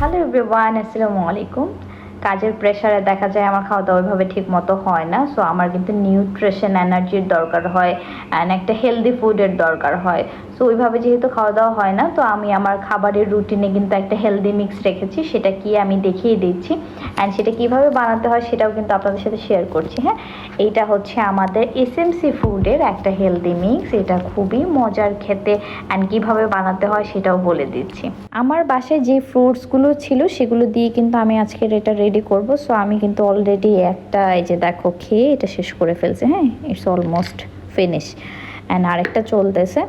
Hello everyone, আসসালামু আলাইকুম। কাজের প্রেশারে দেখা যায় আমার খাওয়া দাওয়া ওইভাবে ঠিক মতো হয় না। সো আমার কিন্তু নিউট্রিশন এনার্জির দরকার হয় অ্যান্ড একটা হেলদি ফুডের দরকার হয়। সো ওইভাবে যেহেতু খাওয়া দাওয়া হয় না, তো আমি আমার খাবারের রুটিনে কিন্তু একটা হেলদি মিক্স রেখেছি। সেটা কি আমি দেখিয়ে দিচ্ছি, অ্যান্ড সেটা কীভাবে বানাতে হয় সেটাও কিন্তু আপনাদের সাথে শেয়ার করছি। হ্যাঁ, এইটা হচ্ছে আমাদের এসএমসি ফুডের একটা হেলদি মিক্স। এটা খুবই মজার খেতে, অ্যান্ড কীভাবে বানাতে হয় সেটাও বলে দিচ্ছি। আমার বাসায় যে ফ্রুটসগুলো ছিল সেগুলো দিয়ে কিন্তু আমি আজকের এটা রেডি করব। সো আমি কিন্তু অলরেডি একটা, এই যে দেখো, খেয়ে এটা শেষ করে ফেলছে। হ্যাঁ, ইটস অলমোস্ট ফিনিশ, অ্যান্ড আরেকটা চলতেছে।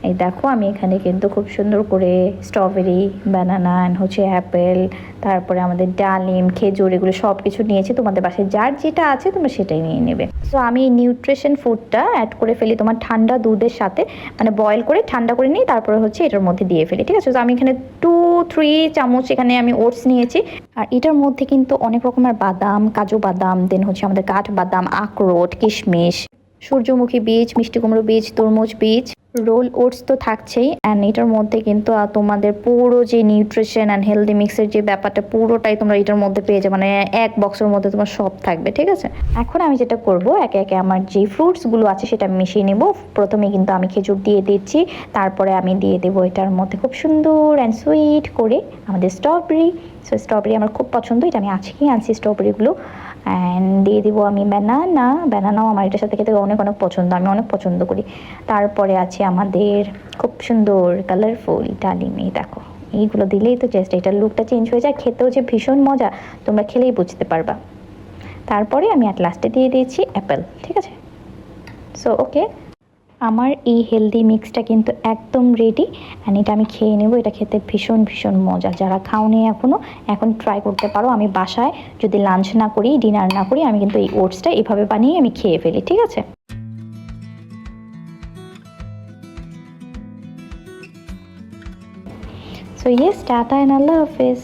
এই দেখো, আমি এখানে কিন্তু খুব সুন্দর করে স্ট্রবেরি, ব্যানানা অ্যান্ড হচ্ছে অ্যাপেল, তারপরে আমাদের ডালিম, খেজুর, এগুলো সব কিছু নিয়েছি। তোমাদের বাসায় যার যেটা আছে তোমরা সেটাই নিয়ে নেবে। সো আমি নিউট্রিশন ফুডটা অ্যাড করে ফেলি তোমার ঠান্ডা দুধের সাথে, মানে বয়েল করে ঠান্ডা করে নিই, তারপরে হচ্ছে এটার মধ্যে দিয়ে ফেলি। ঠিক আছে, তো আমি এখানে 2-3 চামচ এখানে আমি ওটস নিয়েছি। আর এটার মধ্যে কিন্তু অনেক রকমের বাদাম, কাজু বাদাম, দেন হচ্ছে আমাদের কাঠ বাদাম, আখরোট, কিশমিশ, সূর্যমুখী বীজ, মিষ্টি কুমড়ো বীজ, তরমুজ বীজ, রোল ওটস তো থাকছেই। অ্যান্ড এটার মধ্যে কিন্তু তোমাদের পুরো যে নিউট্রিশন অ্যান্ড হেলদি মিক্সের যে ব্যাপারটা, পুরোটাই তোমরা এটার মধ্যে পেয়ে যাবে। মানে এক বক্সের মধ্যে তোমার সব থাকবে। ঠিক আছে, এখন আমি যেটা করব, একে একে আমার যে ফ্রুটসগুলো আছে সেটা মিশিয়ে নেব। প্রথমে কিন্তু আমি খেজুর দিয়ে দিচ্ছি, তারপরে আমি দিয়ে দেবো এটার মধ্যে খুব সুন্দর অ্যান্ড সুইট করে আমাদের স্ট্রবেরি। সো স্ট্রবেরি আমার খুব পছন্দ, এটা আমি আজকেই আনছি স্ট্রবেরিগুলো। অ্যান্ড দিয়ে দিব আমি ব্যানানাও আমার এটার সাথে খেতে অনেক অনেক পছন্দ, আমি অনেক পছন্দ করি। তারপরে আছে আমাদের খুব সুন্দর কালারফুল ডালিমি। দেখো, এইগুলো দিলেই তো জাস্ট এটার লুকটা চেঞ্জ হয়ে যায়, খেতেও যে ভীষণ মজা তোমরা খেলেই বুঝতে পারবা। তারপরে আমি অ্যাট লাস্টে দিয়ে দিয়েছি অ্যাপেল। ঠিক আছে, সো ওকে, আমার এই হেলদি মিক্সটা কিন্তু একদম রেডি, অ্যান্ড এটা আমি খেয়ে নেব। এটা খেতে ভীষণ ভীষণ মজা। যারা খাওনি এখনও, এখন ট্রাই করতে পারো। আমি বাসায় যদি লাঞ্চ না করি, ডিনার না করি, আমি কিন্তু এই ওটসটা এভাবে বানিয়ে আমি খেয়ে ফেলি। ঠিক আছে, সো ইয়েস, টাটা অ্যান্ড আল্লাহ হাফেজ।